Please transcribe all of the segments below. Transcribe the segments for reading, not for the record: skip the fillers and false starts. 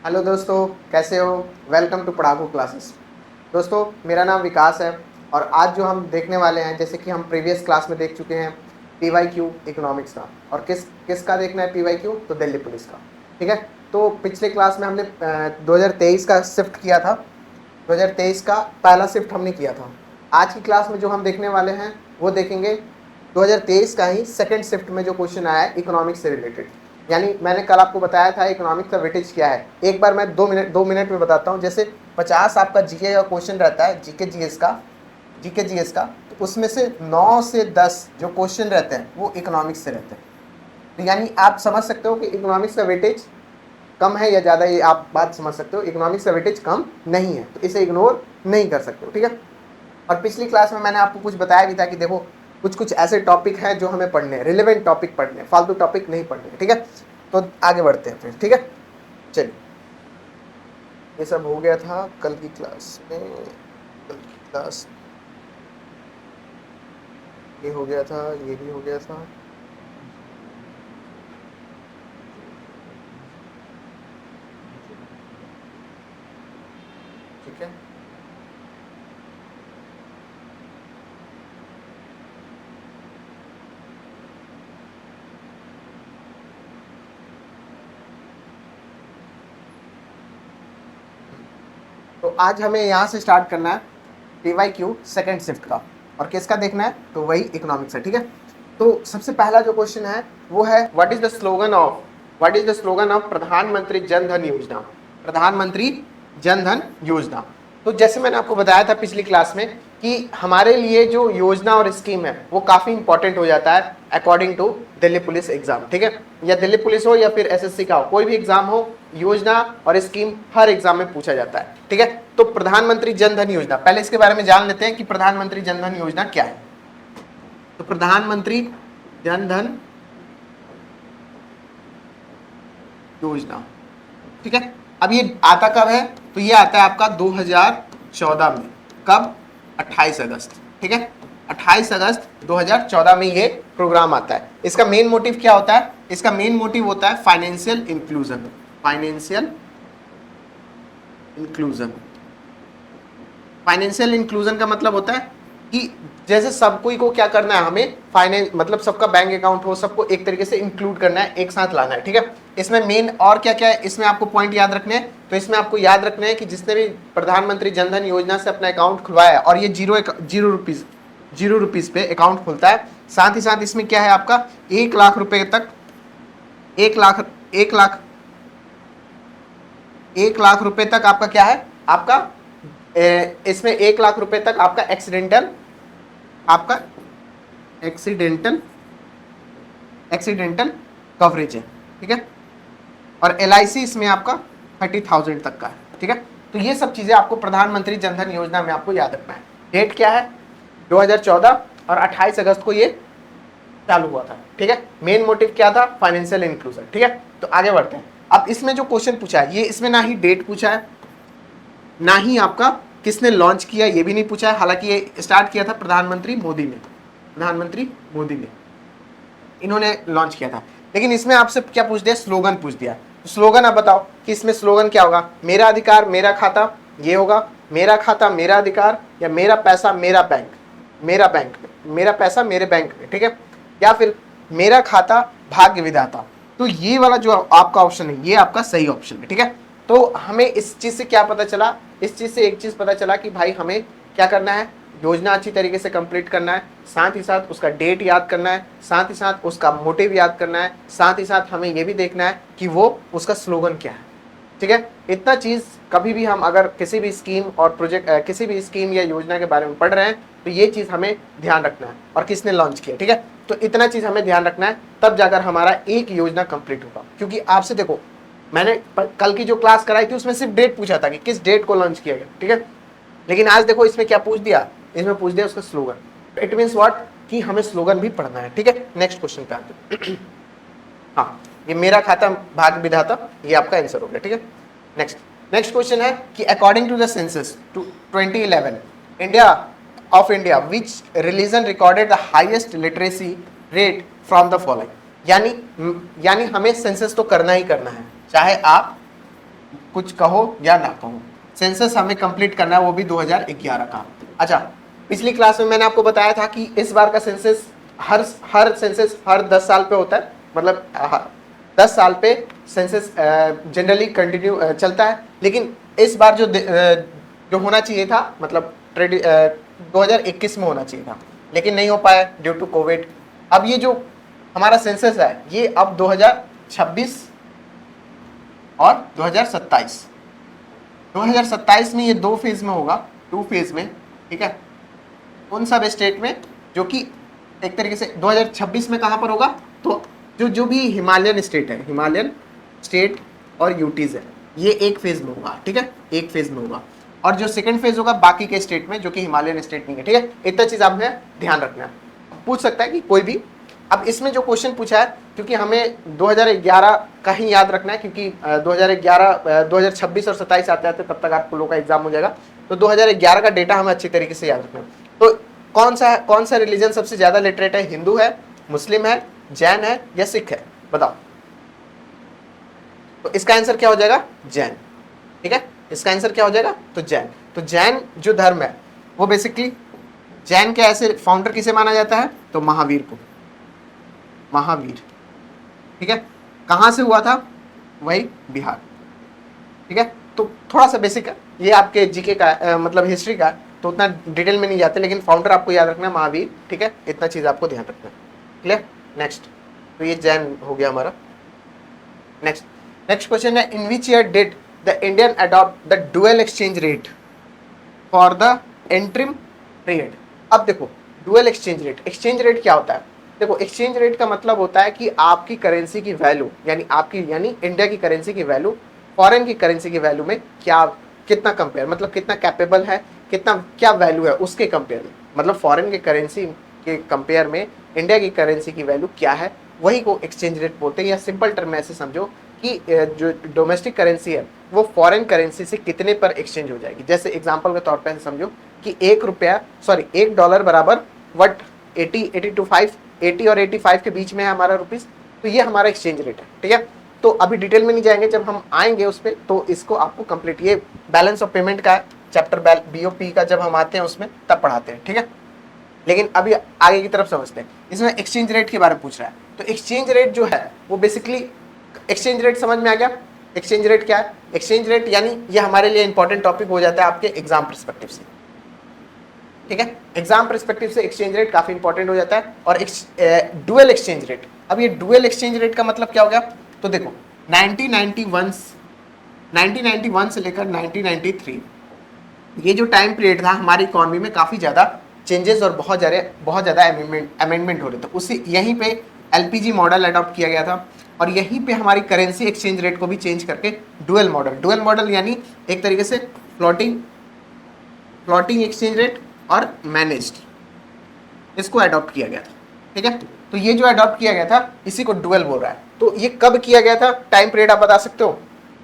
Hello दोस्तों, कैसे हो? Welcome to Padhaku classes. दोस्तों, मेरा नाम विकास है और आज जो हम देखने वाले हैं, जैसे कि हम प्रीवियस क्लास में देख चुके हैं पीवाईक्यू इकोनॉमिक्स का। और किसका देखना है पीवाईक्यू? तो दिल्ली पुलिस का। ठीक है। तो पिछले क्लास में हमने 2023 का शिफ्ट किया था। 2023 का पहला शिफ्ट हमने किया था। आज की क्लास में जो हम देखने वाले हैं वो देखेंगे 2023 का ही सेकेंड शिफ्ट में जो क्वेश्चन आया है इकोनॉमिक्स से रिलेटेड। यानी मैंने कल आपको बताया था इकोनॉमिक्स का वेटेज क्या है। एक बार मैं 2 मिनट में बताता हूँ। जैसे 50 आपका जीके का क्वेश्चन रहता है, जीके जीएस का, तो उसमें से 9 से 10 जो क्वेश्चन रहते हैं वो इकोनॉमिक्स से रहते हैं। तो यानी आप समझ सकते हो कि इकोनॉमिक्स का वेटेज कम है या ज़्यादा, ये आप बात समझ सकते हो। इकोनॉमिक्स का वेटेज कम नहीं है, तो इसे इग्नोर नहीं कर सकते हो। ठीक है। और पिछली क्लास में मैंने आपको कुछ बताया भी था कि देखो कुछ कुछ ऐसे टॉपिक हैं जो हमें पढ़ने हैं, रिलेवेंट टॉपिक पढ़ने हैं, फालतू टॉपिक नहीं पढ़ने हैं। ठीक है। तो आगे बढ़ते हैं फिर। ठीक है, चलिए। ये सब हो गया था कल की क्लास में। कल की क्लास ये हो गया था, ये भी हो गया था। ठीक है। तो आज हमें यहाँ से स्टार्ट करना है पीवाईक्यू सेकंड शिफ्ट का। और किसका देखना है? तो वही इकोनॉमिक्स है। ठीक है। तो सबसे पहला जो क्वेश्चन है वो है what is the slogan of प्रधानमंत्री जन धन योजना। प्रधानमंत्री जन धन योजना। तो जैसे मैंने आपको बताया था पिछली क्लास में कि हमारे लिए जो योजना और स्कीम है वो काफी इंपॉर्टेंट हो जाता है according to Delhi police exam. ठीक है। या दिल्ली पुलिस हो या फिर एसएससी का हो, कोई भी एग्जाम हो, योजना और स्कीम हर एग्जाम में पूछा जाता है। ठीक है। तो प्रधानमंत्री जन धन योजना, पहले इसके बारे में जान लेते हैं कि प्रधानमंत्री जन धन योजना क्या है। तो प्रधानमंत्री जन धन योजना, ठीक है। अब ये आता कब है? तो ये आता है आपका 2014 में। कब? 28 अगस्त। ठीक है। 28 अगस्त 2014 में ये प्रोग्राम आता है। इसका मेन मोटिव क्या होता है? इसका मेन मोटिव होता है financial inclusion. Financial inclusion. Financial inclusion का मतलब होता है कि जैसे सब कोई को क्या करना है, हमें फाइनेंस मतलब सबका बैंक अकाउंट हो, सबको एक तरीके से इंक्लूड करना है, एक साथ लाना है। ठीक है। इसमें मेन और क्या क्या है, इसमें आपको पॉइंट याद रखने हैं। तो इसमें आपको याद रखना है कि जिसने भी प्रधानमंत्री जन धन योजना से अपना अकाउंट खुलवाया है और ये जीरो रुपीज पे अकाउंट खुलता है। साथ ही साथ इसमें क्या है आपका 1 लाख रुपए तक, 1 लाख रुपए तक आपका क्या है, आपका इसमें 1 लाख रुपए तक आपका एक्सीडेंटल कवरेज है। ठीक है। और LIC इसमें आपका 30,000 तक का है। ठीक है। तो ये सब चीजें आपको प्रधानमंत्री जन धन योजना में आपको याद रखना है। डेट क्या है? 2014 और 28 अगस्त को ये चालू हुआ था। ठीक है। मेन मोटिव क्या था? Financial inclusion. ठीक है। तो आगे बढ़ते हैं। अब इसमें जो क्वेश्चन पूछा है, ये इसमें ना ही डेट पूछा है, ना ही आपका किसने लॉन्च किया ये भी नहीं पूछा है। हालांकि ये स्टार्ट किया था प्रधानमंत्री मोदी ने इन्होंने लॉन्च किया था। लेकिन इसमें आपसे क्या पूछ दिया? स्लोगन पूछ दिया। तो स्लोगन आप बताओ कि इसमें स्लोगन क्या होगा? मेरा अधिकार मेरा खाता, ये होगा। मेरा खाता मेरा अधिकार, या मेरा पैसा मेरा बैंक में, मेरा पैसा मेरे बैंक में। ठीक है। या फिर मेरा खाता भाग्य विधाता। तो ये वाला जो आपका ऑप्शन है ये आपका सही ऑप्शन है। ठीक है। तो हमें इस चीज से क्या पता चला? इस चीज से एक चीज पता चला कि भाई हमें क्या करना है, योजना अच्छी तरीके से कंप्लीट करना है, साथ ही साथ उसका डेट याद करना है, साथ ही साथ उसका मोटिव याद करना है, साथ ही साथ हमें यह भी देखना है कि वो उसका स्लोगन क्या है। ठीक है। इतना चीज कभी भी हम अगर किसी भी स्कीम और प्रोजेक्ट किसी भी स्कीम या योजना के बारे में पढ़ रहे हैं तो ये चीज हमें ध्यान रखना है और किसने लॉन्च किया। ठीक है। तो इतना चीज हमें ध्यान रखना है, तब जाकर हमारा एक योजना कंप्लीट होगा। क्योंकि आपसे देखो, मैंने कल की जो क्लास कराई थी उसमें सिर्फ डेट पूछा था कि किस डेट को लॉन्च किया गया। ठीक है। लेकिन आज देखो इसमें क्या पूछ दिया, इसमें पूछ दिया उसका स्लोगन। इट मींस व्हाट, कि हमें स्लोगन भी पढ़ना है। ठीक है। नेक्स्ट क्वेश्चन पे आते हैं। हाँ, ये मेरा खाता भाग्य विधाता, ये आपका आंसर हो गया। ठीक है। नेक्स्ट क्वेश्चन है कि according to the census 2011 India which religion recorded the highest literacy rate from the following. यानी हमें सेंसस तो करना ही करना है, चाहे आप कुछ कहो या ना कहो, सेंसस हमें कंप्लीट करना है, वो भी 2011 का। अच्छा, पिछली क्लास में मैंने आपको बताया था कि इस बार का सेंसस हर सेंसस हर 10 साल पे होता है, मतलब 10 साल पे सेंसस जनरली कंटिन्यू चलता है, लेकिन इस बार जो होना चाहिए था, मतलब 2021 में होना चाहिए था, लेकिन नहीं हो पाया ड्यू टू कोविड। अब ये जो हमारा सेंसस है ये अब 2026 और 2027 में ये 2 फेज में होगा, 2 फेज में, ठीक है। उन सब स्टेट में जो कि एक तरीके से 2026 में कहाँ पर होगा, तो जो भी हिमालयन स्टेट है, हिमालयन स्टेट और यूटीज है, ये एक फेज में होगा, ठीक है, एक फेज में होगा। और जो सेकंड फेज होगा बाकी के स्टेट में जो कि हिमालयन स्टेट नहीं है, ठीक है। इतना चीज आपने ध्यान रखना है। पूछ सकता है कि कोई भी, अब इसमें जो क्वेश्चन पूछा है, क्योंकि हमें 2011 का ही याद रखना है, क्योंकि 2026 और 27 आते आते तब तक आप लोगों का एग्जाम हो जाएगा, तो 2011 का डेटा हमें अच्छी तरीके से याद रखना है। तो कौन सा रिलीजन सबसे ज्यादा लिटरेट है, हिंदू है, मुस्लिम है, जैन है या सिख है, बताओ। तो इसका आंसर क्या हो जाएगा, जैन, ठीक है, इसका आंसर क्या हो जाएगा, तो जैन। तो जैन जो धर्म है वो बेसिकली, जैन के ऐसे फाउंडर किसे माना जाता है, तो महावीर को, महावीर, ठीक है। कहां से हुआ था, वही बिहार, ठीक है। तो थोड़ा सा बेसिक है ये, आपके जीके का मतलब हिस्ट्री का, तो उतना डिटेल में नहीं जाते, लेकिन फाउंडर आपको याद रखना है महावीर, ठीक है, इतना चीज आपको ध्यान रखना है, क्लियर। नेक्स्ट, तो ये जैन हो गया हमारा। नेक्स्ट क्वेश्चन है, in which year did the Indian adopt the dual exchange rate for the interim period. अब देखो डुअल एक्सचेंज रेट क्या होता है, देखो एक्सचेंज रेट का मतलब होता है कि आपकी करेंसी की वैल्यू, यानी इंडिया की करेंसी की वैल्यू फॉरेन की करेंसी की वैल्यू में कितना कंपेयर, मतलब कितना कैपेबल है, क्या वैल्यू है उसके कंपेयर में, मतलब फॉरेन की करेंसी के कंपेयर में इंडिया की करेंसी की वैल्यू क्या है, वही को एक्सचेंज रेट बोलते हैं। या सिंपल टर्म में ऐसे समझो कि जो डोमेस्टिक करेंसी है वो फॉरेन करेंसी से कितने पर एक्सचेंज हो जाएगी। जैसे एग्जांपल के तौर पर समझो कि $1 बराबर 80 और 85 के बीच में है हमारा रुपीस, तो ये हमारा एक्सचेंज रेट है, ठीक है। तो अभी डिटेल में नहीं जाएंगे, जब हम आएंगे उस पर तो इसको आपको कंप्लीट, ये बैलेंस ऑफ पेमेंट का चैप्टर BOP का जब हम आते हैं उसमें तब पढ़ाते हैं, ठीक है। लेकिन अभी आगे की तरफ समझते हैं, इसमें एक्सचेंज रेट के बारे में पूछ रहा है। तो एक्सचेंज रेट जो है वो बेसिकली, एक्सचेंज रेट समझ में आ गया, एक्सचेंज रेट क्या है। एक्सचेंज रेट यानी ये हमारे लिए इंपॉर्टेंट टॉपिक हो जाता है आपके एग्जाम पर्सपेक्टिव से, ठीक है। एग्जाम पर्सपेक्टिव से एक्सचेंज रेट काफी इंपॉर्टेंट हो जाता है। और डुअल एक्सचेंज रेट, अब ये डुअल एक्सचेंज रेट का मतलब क्या हो गया, तो देखो 1991 से लेकर 1993 ये जो टाइम पीरियड था हमारी इकोनॉमी में काफी ज्यादा चेंजेस और बहुत ज्यादा अमेंडमेंट हो रहे थे। उसी यहीं पे LPG मॉडल अडॉप्ट किया गया था, और यहीं पे हमारी करेंसी एक्सचेंज रेट को भी चेंज करके डुअल मॉडल यानी एक तरीके से फ्लोटिंग एक्सचेंज रेट और मैनेज्ड, इसको अडॉप्ट किया गया था, ठीक है। तो ये जो अडॉप्ट किया गया था इसी को डुअल बोल रहा है। तो ये कब किया गया था, टाइम पीरियड आप बता सकते हो।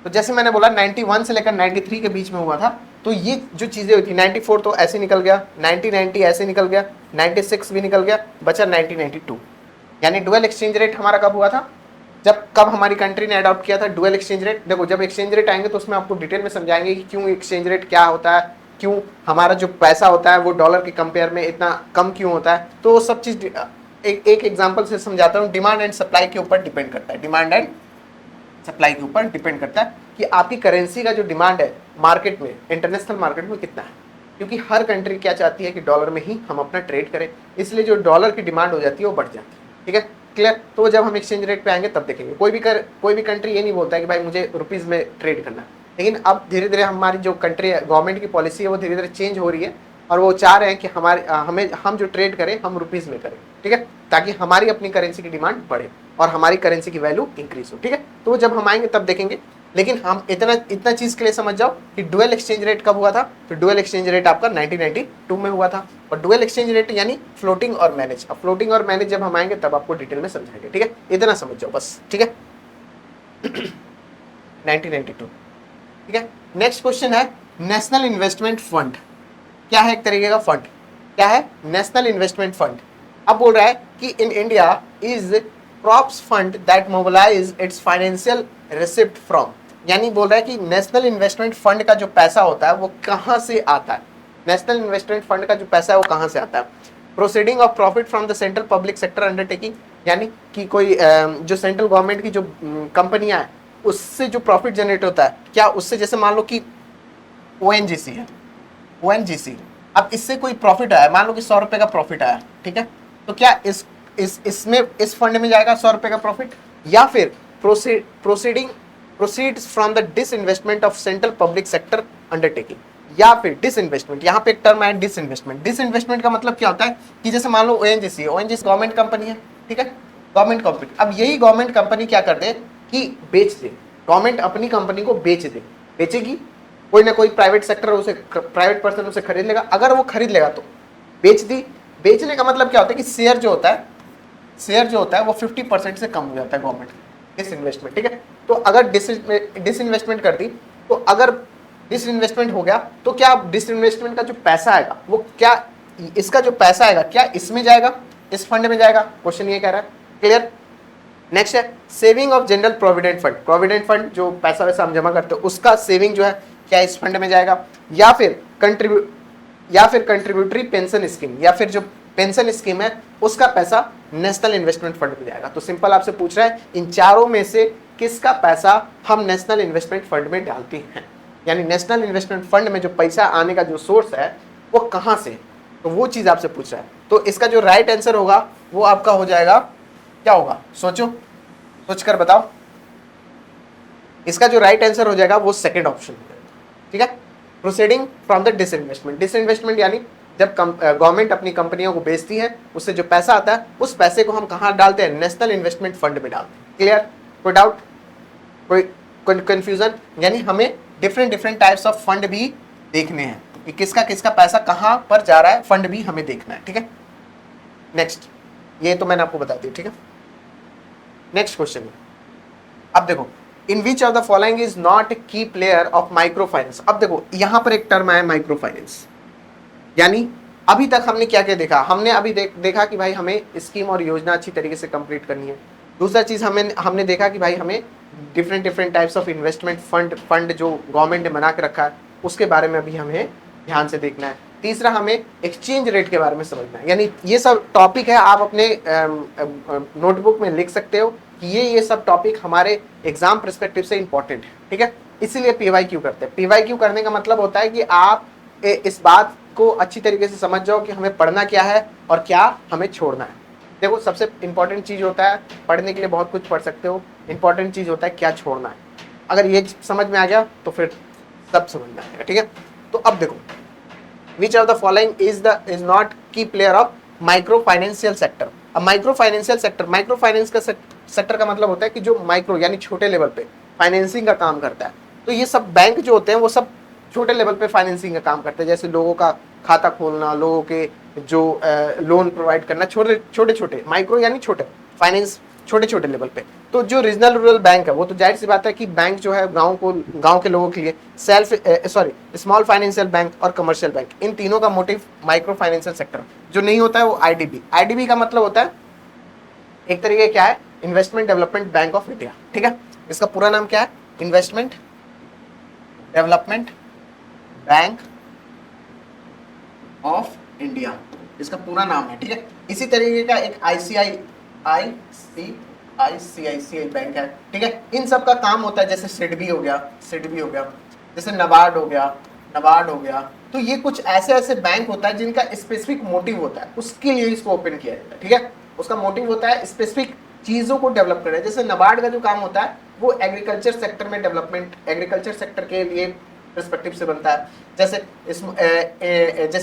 तो जैसे मैंने बोला 91 से लेकर 93 के बीच में हुआ था। तो ये जो चीजें हुई थी, 94 तो ऐसे निकल गया, 1990 ऐसे निकल गया, 96 भी निकल गया, बचा 1992। यानी डुअल एक्सचेंज रेट हमारा कब हुआ था, कब हमारी कंट्री ने अडॉप्ट किया था डुअल एक्सचेंज रेट। देखो जब एक्सचेंज रेट आएंगे तो उसमें आपको डिटेल में समझाएंगे कि क्यों एक्सचेंज रेट क्या होता है, क्यों हमारा जो पैसा होता है वो डॉलर के कंपेयर में इतना कम क्यों होता है। तो सब चीज एक एग्जांपल से समझाता हूँ। डिमांड एंड सप्लाई के ऊपर डिपेंड करता है, डिमांड एंड सप्लाई के ऊपर डिपेंड करता है कि आपकी करेंसी का जो डिमांड है मार्केट में, इंटरनेशनल मार्केट में कितना है। क्योंकि हर कंट्री क्या चाहती है कि डॉलर में ही हम अपना ट्रेड करें, इसलिए जो डॉलर की डिमांड हो जाती है वो बढ़ जाती है, ठीक है, क्लियर। तो जब हम एक्सचेंज रेट पे आएंगे तब देखेंगे। कोई भी कंट्री ये नहीं बोलता है कि भाई मुझे रुपीज में ट्रेड करना है, लेकिन अब धीरे धीरे हमारी जो कंट्री गवर्नमेंट की पॉलिसी है वो धीरे धीरे चेंज हो रही है, और वो चाह रहे हैं कि हम जो ट्रेड करें हम रुपीज में करें, ठीक है, ताकि हमारी अपनी करेंसी की डिमांड बढ़े और हमारी करेंसी की वैल्यू इंक्रीज हो, ठीक है। तो जब हम आएंगे तब देखेंगे। लेकिन हम इतना चीज के लिए समझ जाओ कि डुअल एक्सचेंज रेट कब हुआ था। तो डुअल एक्सचेंज रेट आपका 1992 में हुआ था। और डुअल एक्सचेंज रेट यानी फ्लोटिंग और मैनेज। अब फ्लोटिंग और मैनेज जब हम आएंगे तब आपको डिटेल में समझाएंगे, ठीक है, इतना समझ जाओ बस, ठीक है। 1992, ठीक है। नेक्स्ट क्वेश्चन है नेशनल इन्वेस्टमेंट फंड क्या है, एक तरीके का फंड क्या है, नेशनल इन्वेस्टमेंट फंड। अब बोल रहा है कि in India is props fund that mobilize its financial receipt from. यानी बोल रहा है कि नेशनल इन्वेस्टमेंट फंड का जो पैसा होता है वो कहाँ से आता है, नेशनल इन्वेस्टमेंट फंड का जो पैसा है वो कहाँ से आता है। Proceeding of profit from the central public sector undertaking, यानी कि कोई जो सेंट्रल गवर्नमेंट की जो कंपनियां हैं उससे जो प्रॉफिट जनरेट होता है, क्या उससे, जैसे मान लो कि ओएनजीसी है, ओएनजीसी, अब इससे कोई प्रॉफिट आया, मान लो कि 100 रुपए का प्रॉफिट आया, ठीक है, तो क्या इसमें इस फंड में जाएगा 100 रुपए का प्रॉफिट, या फिर proceeding proceeds from the disinvestment of central public sector undertaking, या फिर डिसइन्वेस्टमेंट, यहाँ पे एक टर्म है डिसइन्वेस्टमेंट। डिसइन्वेस्टमेंट का मतलब क्या होता है कि जैसे मान लो ओएनजीसी, ओएनजीसी गवर्नमेंट कंपनी है, ठीक है, गवर्नमेंट कंपनी, अब यही गवर्नमेंट कंपनी क्या कर दे कि बेच दे, गवर्नमेंट अपनी कंपनी को बेच दे, बेचेगी, कोई ना कोई प्राइवेट सेक्टर उसे, प्राइवेट पर्सन उसे खरीद लेगा, अगर वो खरीद लेगा तो बेच दी। बेचने का मतलब क्या होता है कि शेयर जो होता है, शेयर जो होता है वो 50% से कम हो जाता है गवर्नमेंट, डिसइन्वेस्टमेंट, ठीक है। तो अगर डिसइन्वेस्टमेंट कर दी, तो अगर डिसइन्वेस्टमेंट हो गया तो क्या डिसइन्वेस्टमेंट का जो पैसा आएगा वो क्या, इसका जो पैसा आएगा क्या इसमें जाएगा, इस फंड में जाएगा, क्वेश्चन ये कह रहा है, क्लियर। नेक्स्ट है saving of general provident fund, provident fund जो पैसा वैसा हम जमा करते हैं उसका सेविंग जो है क्या इस फंड में जाएगा, या फिर कंट्रीब्यूटरी पेंशन स्कीम, या फिर जो पेंशन स्कीम है उसका पैसा नेशनल इन्वेस्टमेंट फंड में जाएगा। तो सिंपल आपसे पूछ रहा है इन चारों में से किसका पैसा हम नेशनल इन्वेस्टमेंट फंड में डालते हैं, यानी नेशनल इन्वेस्टमेंट फंड में जो पैसा आने का जो सोर्स है वो कहां से, तो वो चीज आपसे पूछ रहा है। तो इसका जो राइट आंसर होगा वो आपका हो जाएगा, क्या होगा, सोचो, सोचकर बताओ, इसका जो राइट आंसर हो जाएगा वो सेकंड ऑप्शन, ठीक है, proceeding from the disinvestment. Disinvestment यानी जब गवर्नमेंट अपनी कंपनियों को बेचती है उससे जो पैसा आता है उस पैसे को हम कहाँ डालते हैं, नेशनल इन्वेस्टमेंट फंड में डालते हैं। क्लियर, कोई डाउट, कोई कंफ्यूजन, यानी हमें डिफरेंट टाइप्स ऑफ फंड भी देखने हैं कि किसका किसका पैसा कहाँ पर जा रहा है, फंड भी हमें देखना है, ठीक है। नेक्स्ट, ये तो मैंने आपको बता दिया, ठीक है। नेक्स्ट क्वेश्चन, अब देखो, in which of the following is not key player of micro finance. अब देखो यहां पर एक टर्म आया माइक्रो फाइनेंस, यानी अभी तक हमने क्या क्या देखा, हमने अभी देखा कि भाई हमें स्कीम और योजना अच्छी तरीके से कंप्लीट करनी है। दूसरा चीज हमने देखा कि भाई हमें different types of investment fund जो गवर्नमेंट ने बना के रखा है उसके बारे में अभी हमें ध्यान से देखना है। तीसरा हमें एक्सचेंज रेट के बारे में समझना है, यानी ये सब टॉपिक है, आप अपने नोटबुक में लिख सकते हो कि ये सब टॉपिक हमारे एग्जाम पर्सपेक्टिव से इंपॉर्टेंट है, ठीक है। इसीलिए पीवाईक्यू करते हैं। पीवाईक्यू करने का मतलब होता है कि आप इस बात को अच्छी तरीके से समझ जाओ कि हमें पढ़ना क्या है और क्या हमें छोड़ना है। देखो सबसे इंपॉर्टेंट चीज होता है, पढ़ने के लिए बहुत कुछ पढ़ सकते हो, इंपॉर्टेंट चीज होता है क्या छोड़ना है। अगर ये समझ में आ गया तो फिर सब समझ में आएगा, ठीक है। तो अब देखो, which of the following is not key player of micro financial sector. अब micro financial sector, micro finance का सेक्टर का मतलब होता है कि जो माइक्रो यानी छोटे लेवल पे फाइनेंसिंग का काम करता है। तो ये सब बैंक जो होते हैं वो सब छोटे लेवल पे फाइनेंसिंग का काम करते हैं, जैसे लोगों का खाता खोलना, लोगों के जो लोन प्रोवाइड करना, छोटे छोटे, माइक्रो यानी छोटे फाइनेंस, छोटे छोटे लेवल पे। तो जो रीजनल रूरल बैंक है वो तो जाहिर सी बात है कि बैंक जो है गांव के लोगों के लिए स्मॉल फाइनेंशियल बैंक और कमर्शियल बैंक, इन तीनों का मोटिव माइक्रो फाइनेंशियल सेक्टर। जो नहीं होता है वो आईडीबी। आईडीबी का मतलब होता है एक तरीके क्या है, investment development bank of India, ठीक है। इसका पूरा नाम क्या है, investment development bank of India, इसका पूरा नाम है, ठीक है। इसी तरीके का एक आईसीआईसीआई बैंक है, ठीक है। इन सब का काम होता है, जैसे सिडबी हो गया, जैसे नबार्ड हो गया। तो ये कुछ ऐसे बैंक होता है जिनका स्पेसिफिक मोटिव होता है, उसके लिए इसको ओपन किया जाता है, ठीक है। उसका मोटिव होता है स्पेसिफिक चीजों को डेवलप करना है। जैसे नबार्ड का जो काम होता है वो एग्रीकल्चर सेक्टर में डेवलपमेंट, एग्रीकल्चर सेक्टर के लिए पर्सपेक्टिव से बनता है। जैसे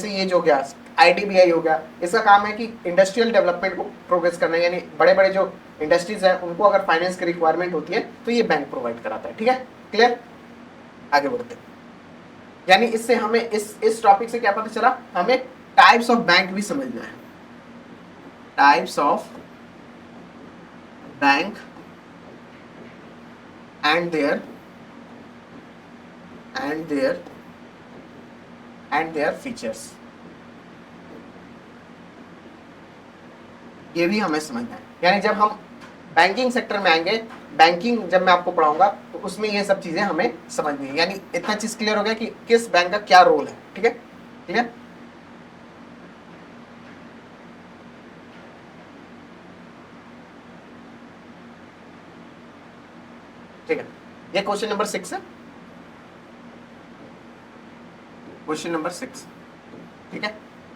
ये जो गया आईडीबीआई हो गया, इसका काम है कि इंडस्ट्रियल डेवलपमेंट को प्रोग्रेस करना है, यानी बड़े बड़े जो इंडस्ट्रीज हैं उनको अगर फाइनेंस की रिक्वायरमेंट होती है तो ये बैंक प्रोवाइड कराता है, ठीक है। क्लियर, आगे बढ़ते हैं। यानी इससे हमें इस टॉपिक से क्या पता चला, हमें टाइप्स ऑफ बैंक भी समझना है, types of bank and their features, ये भी हमें समझना है। यानी जब हम बैंकिंग सेक्टर में आएंगे, बैंकिंग जब मैं आपको पढ़ाऊंगा तो उसमें ये सब चीजें हमें समझनी है, यानी इतना चीज क्लियर हो गया कि किस बैंक का क्या रोल है। ठीक है, क्लियर। ठीक है, ये क्वेश्चन नंबर 6 है, क्वेश्चन नंबर 6। ठीक है,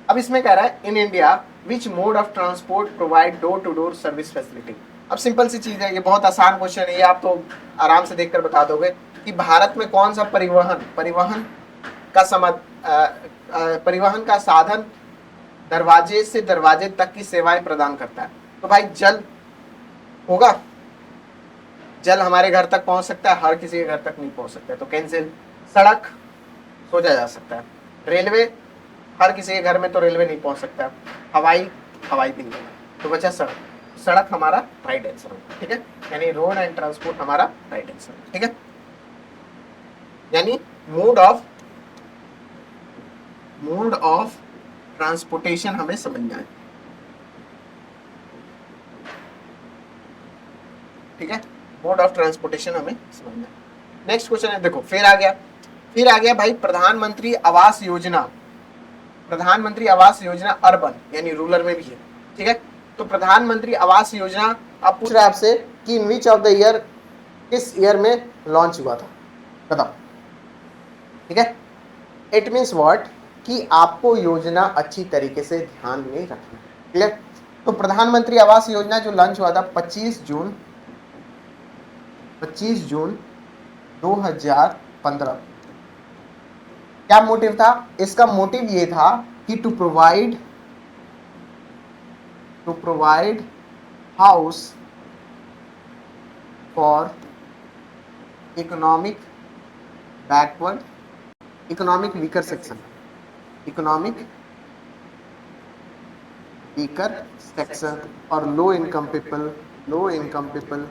अब इसमें कह रहा है in India which mode of transport provide door to door service facility. अब सिंपल सी चीज है, ये बहुत आसान क्वेश्चन है, ये आप तो आराम से देखकर बता दोगे कि भारत में कौन सा परिवहन का साधन दरवाजे से दरवाजे तक की सेवाएं प्रदान करता है। तो भाई जल होगा, जल हमारे घर तक पहुंच सकता है, हर किसी के घर तक नहीं पहुंच सकता है, तो कैंसिल। सड़क सोचा जा सकता है, रेलवे हर किसी के घर में तो रेलवे नहीं पहुंच सकता, हवाई भी नहीं, तो बचा सड़क। सड़क हमारा राइट आंसर होगा। ठीक है, यानी रोड एंड ट्रांसपोर्ट हमारा राइट आंसर। ठीक है, यानी मोड ऑफ ट्रांसपोर्टेशन हमें समझना है। ठीक है, मोड ऑफ ट्रांसपोर्टेशन हमें समझना है। नेक्स्ट क्वेश्चन है, देखो फिर आ गया भाई प्रधानमंत्री आवास योजना अर्बन यानी रूरल में भी है। ठीक है, तो प्रधानमंत्री आवास योजना अब पूछ रहा है आपसे कि इन विच ऑफ द ईयर, किस ईयर में लॉन्च हुआ था, बताओ। ठीक है, इट मीन्स व्हाट कि आपको योजना अच्छी तरीके से ध्यान में रखना। क्लियर, तो प्रधानमंत्री आवास योजना जो लॉन्च हुआ था 25 जून 2015। क्या मोटिव था इसका? मोटिव ये था कि to provide house for economic weaker section, और लो इनकम पीपल।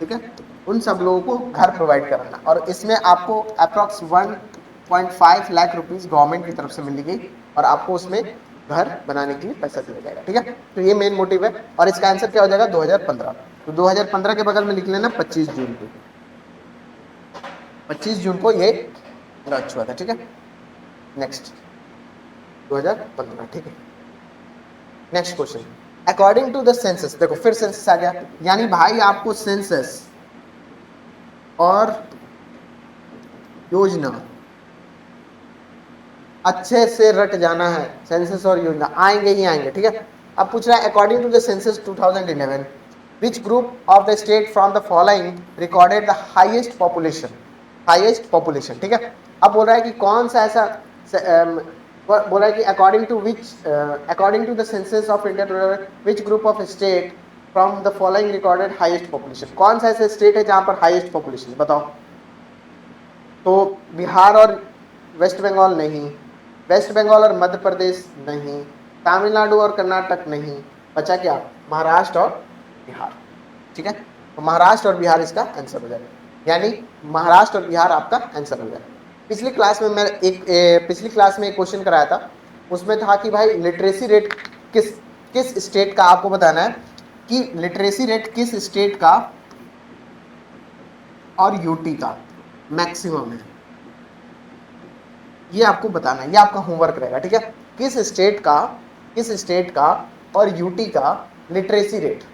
ठीक है, उन सब लोगों को घर प्रोवाइड कराना, और इसमें आपको अप्रॉक्स 1.5 लाख रुपीस गवर्नमेंट की तरफ से मिलेगी, और आपको उसमें घर बनाने के लिए पैसा दिया जाएगा। ठीक है, तो ये मेन मोटिव है, और इसका आंसर क्या हो जाएगा 2015। तो 2015 के बगल में लिख लेना 25 जून को ये लॉन्च हुआ था। ठीक है, नेक्स्ट 2015। ठीक है, next question, according to the census. देखो फिर सेंसस आ गया, यानी भाई आपको सेंसस और योजना अच्छे से रट जाना है। सेंसस और योजना आएंगे ही आएंगे। ठीक है, अब पूछ रहा है according to the census 2011 which group of the state from the following recorded the highest population. ठीक है, अब बोल रहा है कि कौन सा ऐसा बोल रहा है कि according to the census of India which group of state from the following recorded highest population. कौन सा ऐसा स्टेट है जहां पर हाईएस्ट पॉपुलेशन, बताओ। तो बिहार और वेस्ट बंगाल नहीं, वेस्ट बंगाल और मध्य प्रदेश नहीं, तमिलनाडु और कर्नाटक नहीं, बचा क्या? महाराष्ट्र और बिहार। ठीक है, तो महाराष्ट्र और बिहार इसका आंसर हो जाएगा, यानी महाराष्ट्र और बिहार आपका आंसर हो जाएगा। पिछली क्लास में एक क्वेश्चन कराया था, उसमें था कि भाई लिटरेसी रेट किस स्टेट का, आपको बताना है कि लिटरेसी रेट किस स्टेट का और यूटी का मैक्सिमम है, ये आपको बताना है, ये आपका होमवर्क रहेगा। ठीक है, किस स्टेट का और यूटी का literacy rate.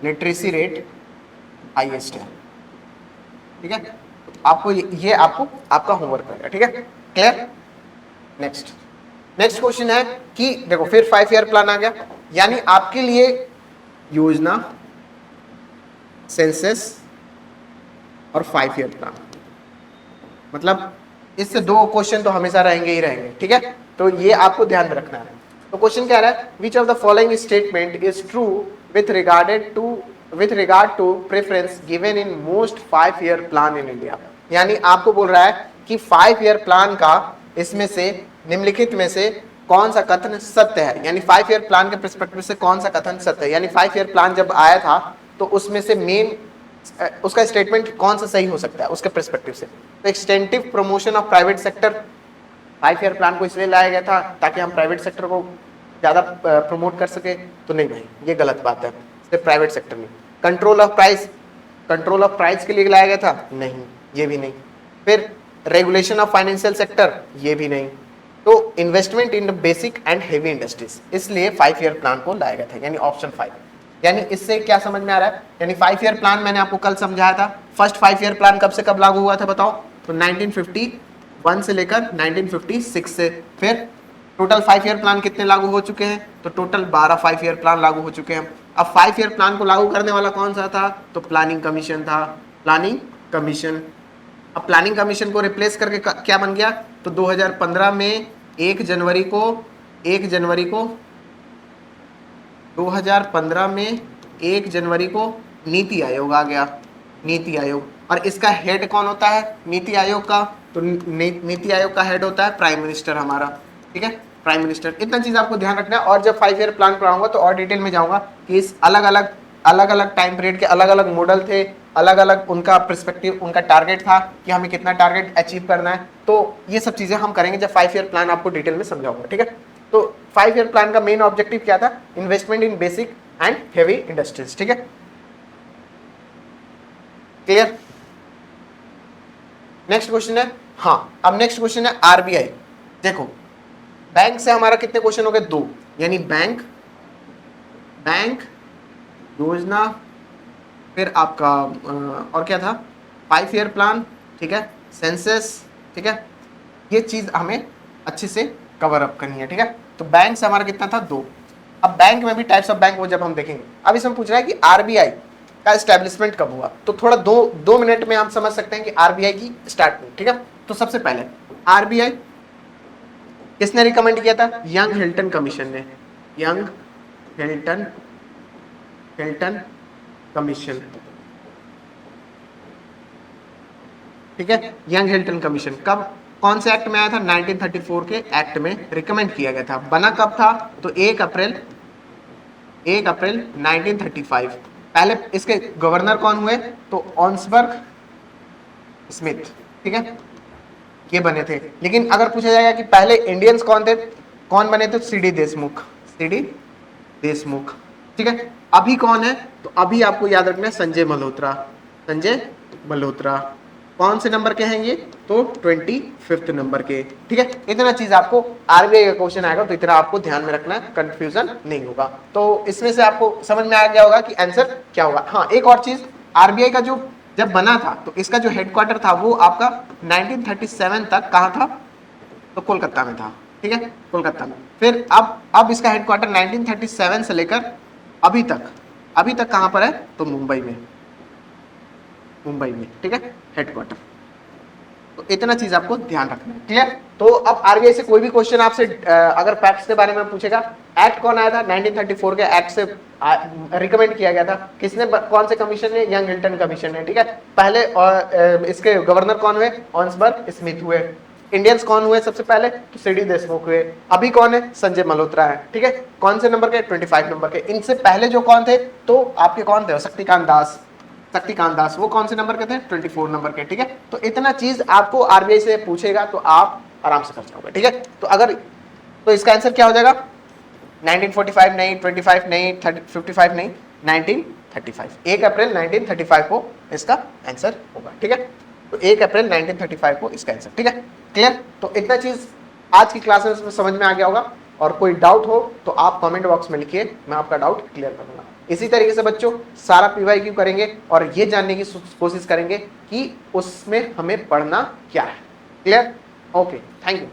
Literacy rate highest है। ठीक है, आपको ये आपका होमवर्क रहेगा। ठीक है, क्लियर। नेक्स्ट क्वेश्चन है कि देखो फिर 5 ईयर प्लान आ गया, यानी आपके लिए योजना, सेंसस और 5 ईयर प्लान, मतलब इससे 2 क्वेश्चन तो हमेशा रहेंगे ही रहेंगे। ठीक है, तो ये आपको ध्यान में रखना है। तो क्वेश्चन क्या है, विच of the following statement is true with regard to preference given in most 5 year plan in India। यानी आपको बोल रहा है कि 5 ईयर प्लान का इसमें से निम्नलिखित में से कौन सा कथन सत्य है, यानी 5 ईयर प्लान के पर्सपेक्टिव से कौन सा कथन सत्य है। यानी 5 ईयर प्लान जब आया था तो उसमें से मेन उसका स्टेटमेंट कौन सा सही हो सकता है उसके पर्सपेक्टिव से। तो एक्सटेंटिव promotion of private sector, 5 year plan को इसलिए लाया गया था ताकि हम प्राइवेट सेक्टर को ज़्यादा प्रमोट कर सके, तो नहीं भाई ये गलत बात है, सिर्फ प्राइवेट सेक्टर नहीं। Control of price, control of price के लिए लाया गया था, नहीं ये भी नहीं। फिर रेगुलेशन ऑफ फाइनेंशियल सेक्टर, ये भी नहीं। तो investment in basic and heavy industries, इसलिए 5 ईयर प्लान को लाया गया था, यानी ऑप्शन 5। यानी इससे क्या समझ में आ रहा है, यानी 5 ईयर प्लान मैंने आपको कल समझाया था। फर्स्ट 5 ईयर प्लान कब से कब लागू हुआ था बताओ, तो 1951 से लेकर 1956 से। फिर टोटल 5 ईयर प्लान कितने लागू हो चुके हैं, तो टोटल 12 5 ईयर प्लान लागू हो चुके हैं। अब 5 ईयर प्लान को लागू करने वाला कौन सा था, तो प्लानिंग कमीशन था, प्लानिंग कमीशन। अब प्लानिंग कमीशन को रिप्लेस करके क्या बन गया, तो 2015 में 1 जनवरी को 2015 में 1 जनवरी को नीति आयोग आ गया, नीति आयोग। और इसका हेड कौन होता है नीति आयोग का, तो नीति आयोग का हेड होता है प्राइम मिनिस्टर हमारा, ठीक है, प्राइम मिनिस्टर। इतना चीज आपको ध्यान रखना है। और जब 5 ईयर प्लान पढ़ाऊंगा तो और डिटेल में जाऊंगा कि इस अलग अलग टाइम पीरियड के अलग अलग मॉडल थे, अलग अलग उनका पर्सपेक्टिव, उनका टारगेट था कि हमें कितना टारगेट अचीव करना है। तो ये सब चीजें हम करेंगे जब 5 ईयर प्लान आपको डिटेल में समझाऊंगा, ठीक है। तो 5 ईयर प्लान का मेन ऑब्जेक्टिव क्या था, investment in basic and heavy industries, ठीक है, क्लियर। नेक्स्ट क्वेश्चन है, हाँ अब नेक्स्ट क्वेश्चन है आरबीआई। देखो बैंक से हमारा कितने क्वेश्चन हो गए, 2, यानी बैंक योजना, फिर आपका और क्या था 5 ईयर प्लान, ठीक है, सेंसस, ठीक है, ये चीज हमें अच्छे से कवर अप करनी है, ठीक है। तो बैंक से हमारा कितना था, 2। अब बैंक में भी टाइप्स ऑफ बैंक वो जब हम देखेंगे। अब इसमें पूछ रहा है कि आरबीआई का एस्टेब्लिशमेंट कब हुआ, तो थोड़ा दो मिनट में हम समझ सकते हैं कि आरबीआई की स्टार्टिंग, ठीक है। तो सबसे पहले आरबीआई किसने रिकमेंड किया था, यंग हिल्टन कमीशन ने, यंग हिल्टन कमीशन, ठीक है, यंग हिल्टन कमीशन। कब, कौन से एक्ट में आया था, 1934 के एक्ट में रिकमेंड किया गया था। बना कब था, तो 1 अप्रैल 1935। पहले इसके गवर्नर कौन हुए, तो ऑन्सबर्ग स्मिथ, ठीक है, ये बने थे। लेकिन अगर पूछा जाएगा कि पहले इंडियंस कौन थे, कौन बने थे, सीडी देशमुख, ठीक है। अभी कौन है, तो अभी आपको याद रखना है संजय मल्होत्रा। कौन से नंबर के हैं ये, तो 25th नंबर के, ठीक है। इतना चीज आपको आरबीआई का क्वेश्चन आएगा तो इतना आपको ध्यान में रखना है, कंफ्यूजन नहीं होगा। तो इसमें से आपको समझ में आ गया होगा कि आंसर क्या होगा। हाँ एक और चीज, आरबीआई का जो जब बना था तो इसका जो हेडक्वार्टर था वो आपका 1937 तक कहाँ था, तो कोलकाता में था, ठीक है, कोलकाता में। फिर अब इसका हेडक्वार्टर 1937 से लेकर अभी तक कहाँ पर है, तो मुंबई में, ठीक है, हेडक्वार्टर। तो इतना चीज आपको ध्यान रखना है, क्लियर। तो अब आरबीआई से कोई भी क्वेश्चन आपसे अगर फैक्ट्स के बारे में पूछेगा, एक्ट कौन आया था, 1934 के एक्ट से रिकमेंड किया गया था, किसने, कौन से कमीशन ने, यंग हिल्टन कमीशन ने, ठीक है। पहले इसके गवर्नर कौन हुए, ऑन्सबर्ग स्मिथ हुए। इंडियंस कौन हुए सबसे पहले, तो सीडी देशमुख हुए। अभी कौन है, संजय मल्होत्रा है, ठीक है। कौन से नंबर के, 25 नंबर के। इनसे पहले जो कौन थे, तो आपके कौन थे, शक्तिकांत दास, वो कौन से नंबर के थे, 24 नंबर के, ठीक है। तो इतना चीज आपको आरबीआई से पूछेगा तो आप आराम से कर जाओगे, ठीक है। तो अगर, तो इसका आंसर क्या हो जाएगा, 1945 नहीं, 25 नहीं, 55 नहीं, 1935, 1 अप्रैल 1935 को इसका आंसर होगा, ठीक है। तो 1 अप्रैल 1935 को इसका आंसर, ठीक है, क्लियर। तो इतना चीज आज की क्लास में समझ में आ गया होगा। और कोई डाउट हो तो आप कमेंट बॉक्स में लिखिए, मैं आपका डाउट क्लियर कर दूंगा। इसी तरीके से बच्चों सारा पीवाईक्यू करेंगे और ये जानने की कोशिश करेंगे कि उसमें हमें पढ़ना क्या है, क्लियर। Okay, thank you.